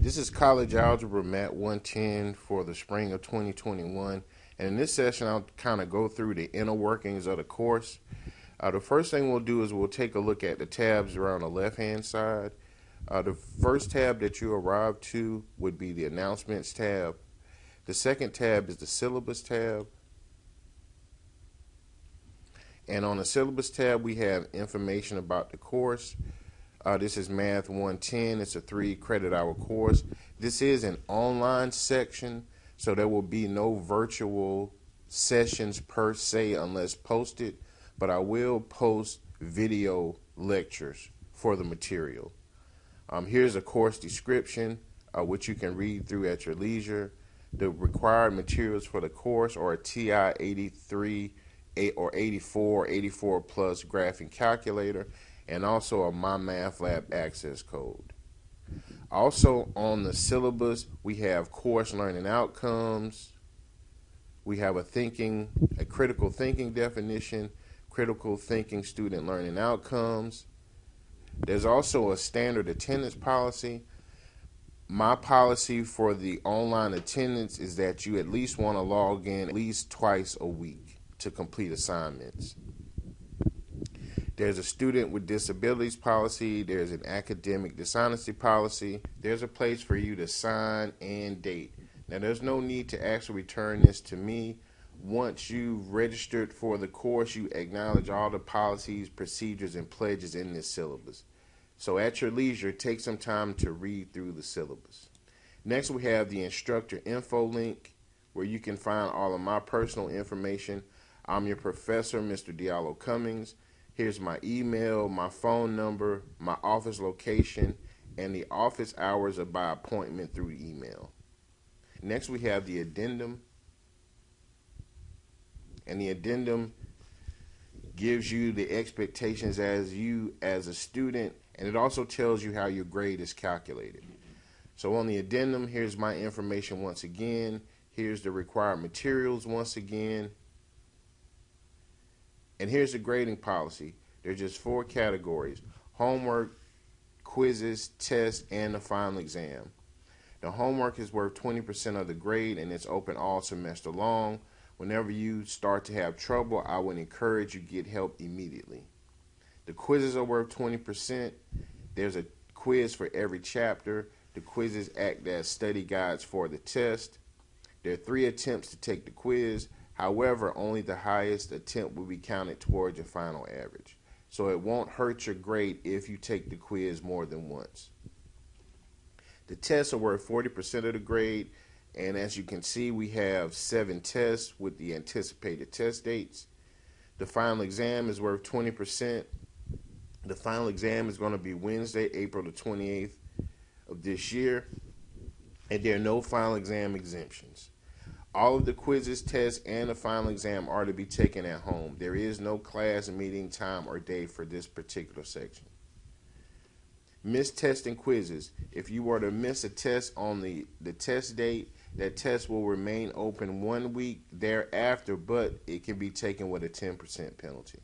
This is College Algebra Mat 110 for the spring of 2021. And in this session, I'll kind of go through the inner workings of the course. The first thing we'll do is we'll take a look at the tabs around the left-hand side. The first tab that you arrive to would be the Announcements tab. The second tab is the Syllabus tab. And on the Syllabus tab, we have information about the course. This is Math 110. It's a 3-credit hour course. This is an online section, so there will be no virtual sessions per se unless posted, but I will post video lectures for the material. Here's a course description, which you can read through at your leisure. The required materials for the course are a TI 83 or 84 plus graphing calculator, and also a MyMathLab access code. Also on the syllabus, we have course learning outcomes. We have a critical thinking definition, critical thinking student learning outcomes. There's also a standard attendance policy. My policy for the online attendance is that you at least want to log in at least twice a week to complete assignments. There's a student with disabilities policy. There's an academic dishonesty policy. There's a place for you to sign and date. Now, there's no need to actually return this to me. Once you've registered for the course, you acknowledge all the policies, procedures, and pledges in this syllabus. So at your leisure, take some time to read through the syllabus. Next, we have the instructor info link, where you can find all of my personal information. I'm your professor, Mr. Diallo Cummings. Here's my email, my phone number, my office location, and the office hours are by appointment through email. Next, we have the addendum. And the addendum gives you the expectations as a student, and it also tells you how your grade is calculated. So on the addendum, here's my information once again. Here's the required materials once again. And here's the grading policy. There's just 4 categories: homework, quizzes, tests, and the final exam. The homework is worth 20% of the grade, and it's open all semester long. Whenever you start to have trouble, I would encourage you to get help immediately. The quizzes are worth 20%. There's a quiz for every chapter. The quizzes act as study guides for the test. There are 3 attempts to take the quiz. However, only the highest attempt will be counted towards your final average. So it won't hurt your grade if you take the quiz more than once. The tests are worth 40% of the grade, and as you can see, we have 7 tests with the anticipated test dates. The final exam is worth 20%. The final exam is going to be Wednesday, April the 28th of this year, and there are no final exam exemptions. All of the quizzes, tests, and the final exam are to be taken at home. There is no class meeting time or day for this particular section. Missed tests and quizzes. If you were to miss a test on the test date, that test will remain open 1 week thereafter, but it can be taken with a 10% penalty.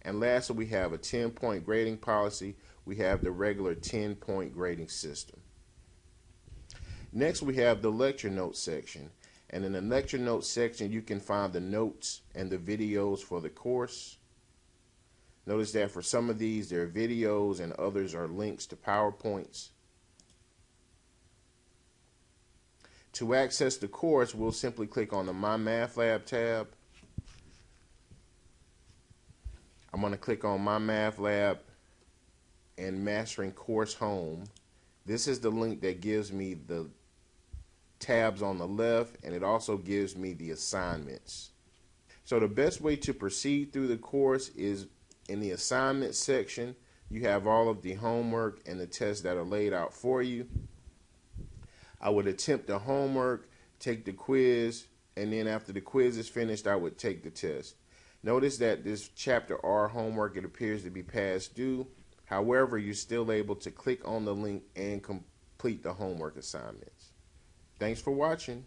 And lastly, we have a 10-point grading policy. We have the regular 10-point grading system. Next, we have the lecture notes section. And in the lecture notes section, you can find the notes and the videos for the course. Notice that for some of these, there are videos and others are links to PowerPoints. To access the course, we'll simply click on the MyMathLab tab. I'm going to click on MyMathLab and Mastering Course Home. This is the link that gives me the tabs on the left, and it also gives me the assignments. So the best way to proceed through the course is in the assignment section. You have all of the homework and the tests that are laid out for you. I would attempt the homework, take the quiz, and then after the quiz is finished, I would take the test. Notice that this chapter R homework, it appears to be past due. However, you're still able to click on the link and complete the homework assignments. Thanks for watching.